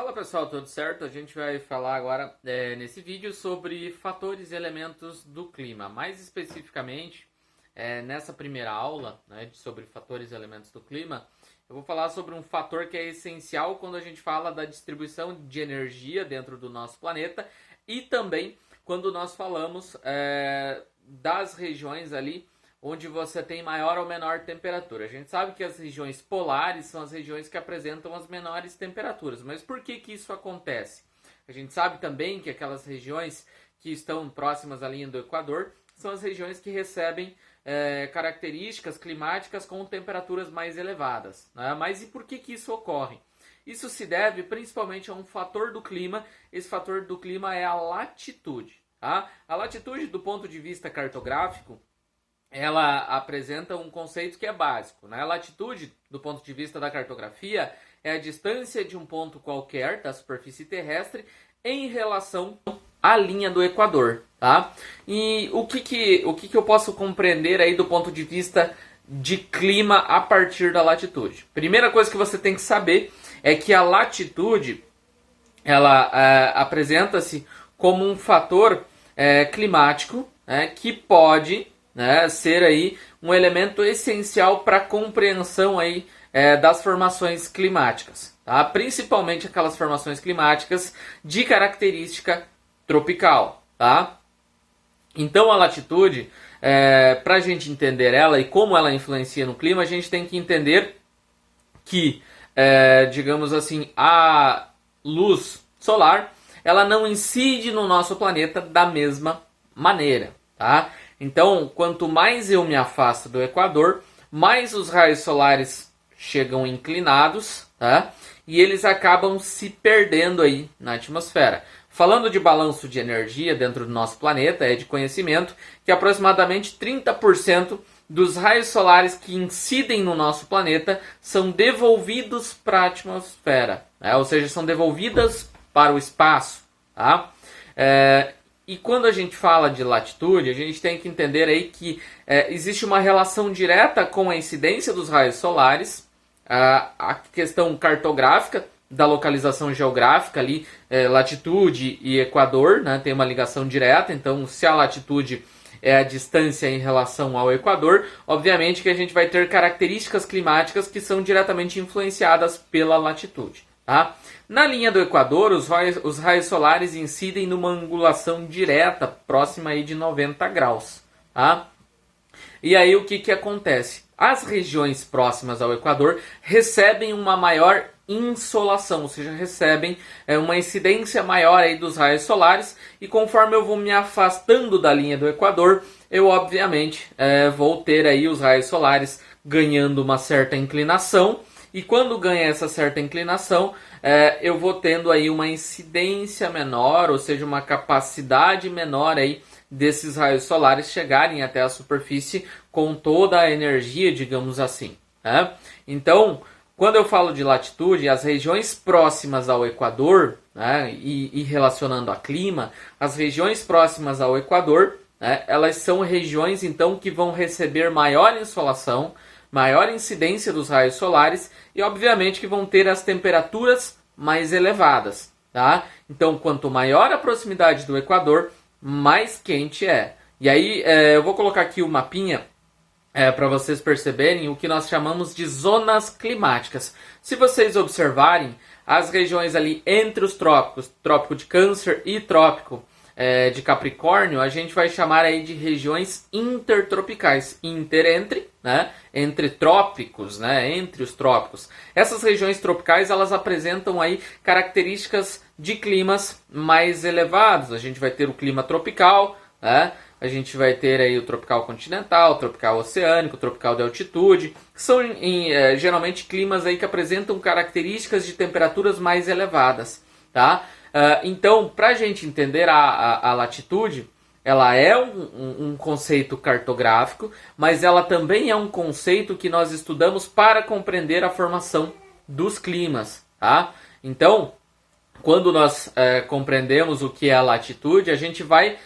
Fala pessoal, tudo certo? A gente vai falar agora nesse vídeo sobre fatores e elementos do clima. Mais especificamente, nessa primeira aula, né, sobre fatores e elementos do clima, eu vou falar sobre um fator que é essencial quando a gente fala da distribuição de energia dentro do nosso planeta e também quando nós falamos das regiões ali onde você tem maior ou menor temperatura. A gente sabe que as regiões polares são as regiões que apresentam as menores temperaturas, mas por que isso acontece? A gente sabe também que aquelas regiões que estão próximas à linha do Equador são as regiões que recebem características climáticas com temperaturas mais elevadas, né? Mas e por que isso ocorre? Isso se deve principalmente a um fator do clima. Esse fator do clima é a latitude. Tá? A latitude, do ponto de vista cartográfico, ela apresenta um conceito que é básico, né? A latitude, do ponto de vista da cartografia, é a distância de um ponto qualquer da superfície terrestre em relação à linha do Equador, tá? E o que eu posso compreender aí do ponto de vista de clima a partir da latitude? Primeira coisa que você tem que saber é que a latitude, ela apresenta-se como um fator climático, que pode ser aí um elemento essencial para a compreensão aí, das formações climáticas, tá? Principalmente aquelas formações climáticas de característica tropical, tá? Então a latitude, para a gente entender ela e como ela influencia no clima, a gente tem que entender que, digamos assim, a luz solar ela não incide no nosso planeta da mesma maneira, tá? Então, quanto mais eu me afasto do Equador, mais os raios solares chegam inclinados, tá? E eles acabam se perdendo aí na atmosfera. Falando de balanço de energia dentro do nosso planeta, é de conhecimento que aproximadamente 30% dos raios solares que incidem no nosso planeta são devolvidos para a atmosfera, né? Ou seja, são devolvidas para o espaço, tá? E quando a gente fala de latitude, a gente tem que entender aí que existe uma relação direta com a incidência dos raios solares, a questão cartográfica da localização geográfica ali, latitude e Equador, né, tem uma ligação direta. Então, se a latitude é a distância em relação ao Equador, obviamente que a gente vai ter características climáticas que são diretamente influenciadas pela latitude, tá? Na linha do Equador, os raios solares incidem numa angulação direta, próxima aí de 90 graus. Tá? E aí o que acontece? As regiões próximas ao Equador recebem uma maior insolação, ou seja, recebem uma incidência maior aí dos raios solares, e conforme eu vou me afastando da linha do Equador, eu obviamente vou ter aí os raios solares ganhando uma certa inclinação. E quando ganha essa certa inclinação, eu vou tendo aí uma incidência menor, ou seja, uma capacidade menor aí desses raios solares chegarem até a superfície com toda a energia, digamos assim, né? Então, quando eu falo de latitude, as regiões próximas ao Equador, né, e relacionando a clima, as regiões próximas ao Equador, né, elas são regiões então que vão receber maior insolação, maior incidência dos raios solares e, obviamente, que vão ter as temperaturas mais elevadas, tá? Então, quanto maior a proximidade do Equador, mais quente é. E aí, eu vou colocar aqui o mapinha para vocês perceberem o que nós chamamos de zonas climáticas. Se vocês observarem, as regiões ali entre os trópicos, trópico de Câncer e trópico de Capricórnio, a gente vai chamar aí de regiões intertropicais. Entre, né, entre trópicos, né, entre os trópicos. Essas regiões tropicais, elas apresentam aí características de climas mais elevados. A gente vai ter o clima tropical, né, a gente vai ter aí o tropical continental, o tropical oceânico, o tropical de altitude, que são geralmente climas aí que apresentam características de temperaturas mais elevadas, tá? Então, para a gente entender a latitude, ela é um conceito cartográfico, mas ela também é um conceito que nós estudamos para compreender a formação dos climas, tá? Então, quando nós compreendemos o que é a latitude, a gente vai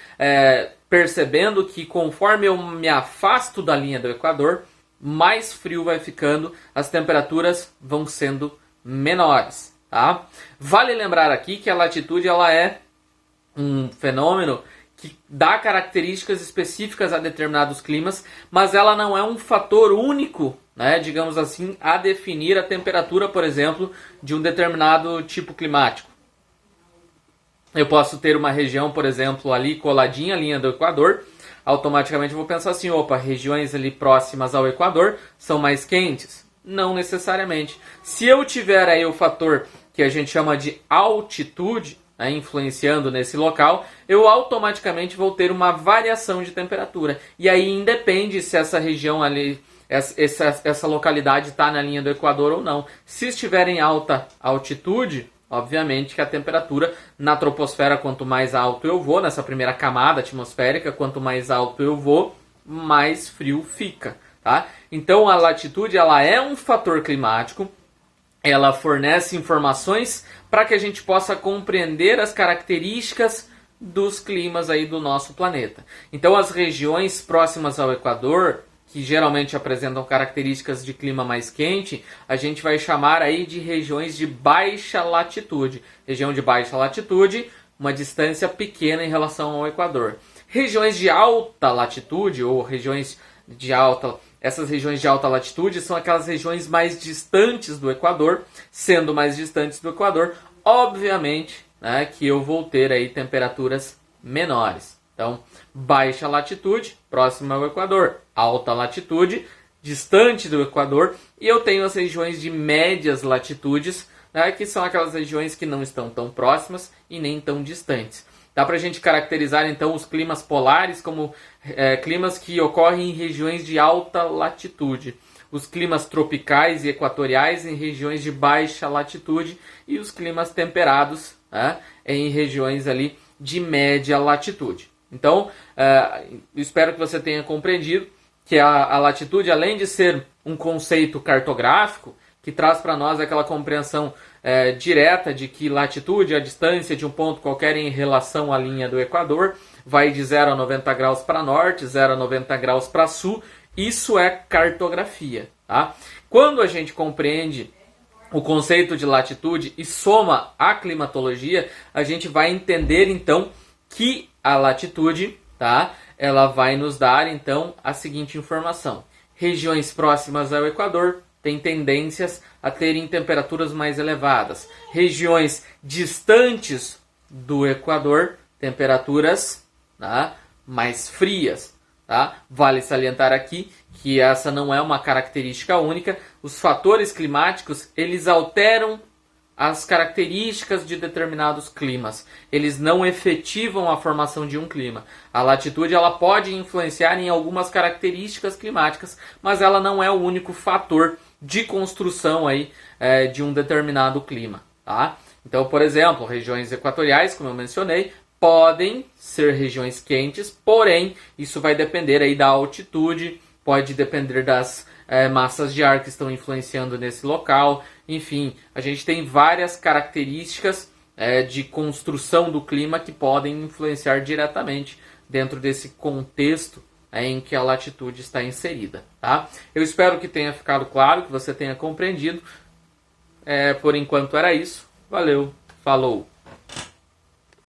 percebendo que conforme eu me afasto da linha do Equador, mais frio vai ficando, as temperaturas vão sendo menores. Tá? Vale lembrar aqui que a latitude ela é um fenômeno que dá características específicas a determinados climas, mas ela não é um fator único, né, digamos assim, a definir a temperatura, por exemplo, de um determinado tipo climático. Eu posso ter uma região, por exemplo, ali coladinha à linha do Equador, automaticamente eu vou pensar assim, opa, regiões ali próximas ao Equador são mais quentes. Não necessariamente. Se eu tiver aí o fator que a gente chama de altitude, né, influenciando nesse local, eu automaticamente vou ter uma variação de temperatura. E aí independe se essa região ali, essa localidade está na linha do Equador ou não. Se estiver em alta altitude, obviamente que a temperatura na troposfera, quanto mais alto eu vou, nessa primeira camada atmosférica, quanto mais alto eu vou, mais frio fica. Tá? Então a latitude ela é um fator climático, ela fornece informações para que a gente possa compreender as características dos climas aí do nosso planeta. Então as regiões próximas ao Equador, que geralmente apresentam características de clima mais quente, a gente vai chamar aí de regiões de baixa latitude. Região de baixa latitude, uma distância pequena em relação ao Equador. Regiões de alta latitude ou regiões de essas regiões de alta latitude são aquelas regiões mais distantes do Equador. Sendo mais distantes do Equador, obviamente, né, que eu vou ter aí temperaturas menores. Então, baixa latitude, próxima ao Equador. Alta latitude, distante do Equador. E eu tenho as regiões de médias latitudes, né, que são aquelas regiões que não estão tão próximas e nem tão distantes. Dá para a gente caracterizar, então, os climas polares como climas que ocorrem em regiões de alta latitude. Os climas tropicais e equatoriais em regiões de baixa latitude. E os climas temperados, né, em regiões ali de média latitude. Então, espero que você tenha compreendido que a latitude, além de ser um conceito cartográfico, que traz para nós aquela compreensão direta de que latitude é a distância de um ponto qualquer em relação à linha do Equador, vai de 0 a 90 graus para norte, 0 a 90 graus para sul, isso é cartografia. Tá? Quando a gente compreende o conceito de latitude e soma a climatologia, a gente vai entender então que a latitude, tá, ela vai nos dar então a seguinte informação: regiões próximas ao Equador têm tendências a terem temperaturas mais elevadas. Regiões distantes do Equador, temperaturas, tá, mais frias. Tá? Vale salientar aqui que essa não é uma característica única. Os fatores climáticos, eles alteram as características de determinados climas. Eles não efetivam a formação de um clima. A latitude ela pode influenciar em algumas características climáticas, mas ela não é o único fator de construção aí, de um determinado clima. Tá? Então, por exemplo, regiões equatoriais, como eu mencionei, podem ser regiões quentes, porém, isso vai depender aí da altitude, pode depender das massas de ar que estão influenciando nesse local. Enfim, a gente tem várias características de construção do clima que podem influenciar diretamente dentro desse contexto em que a latitude está inserida. Tá? Eu espero que tenha ficado claro, que você tenha compreendido. Por enquanto era isso. Valeu, falou!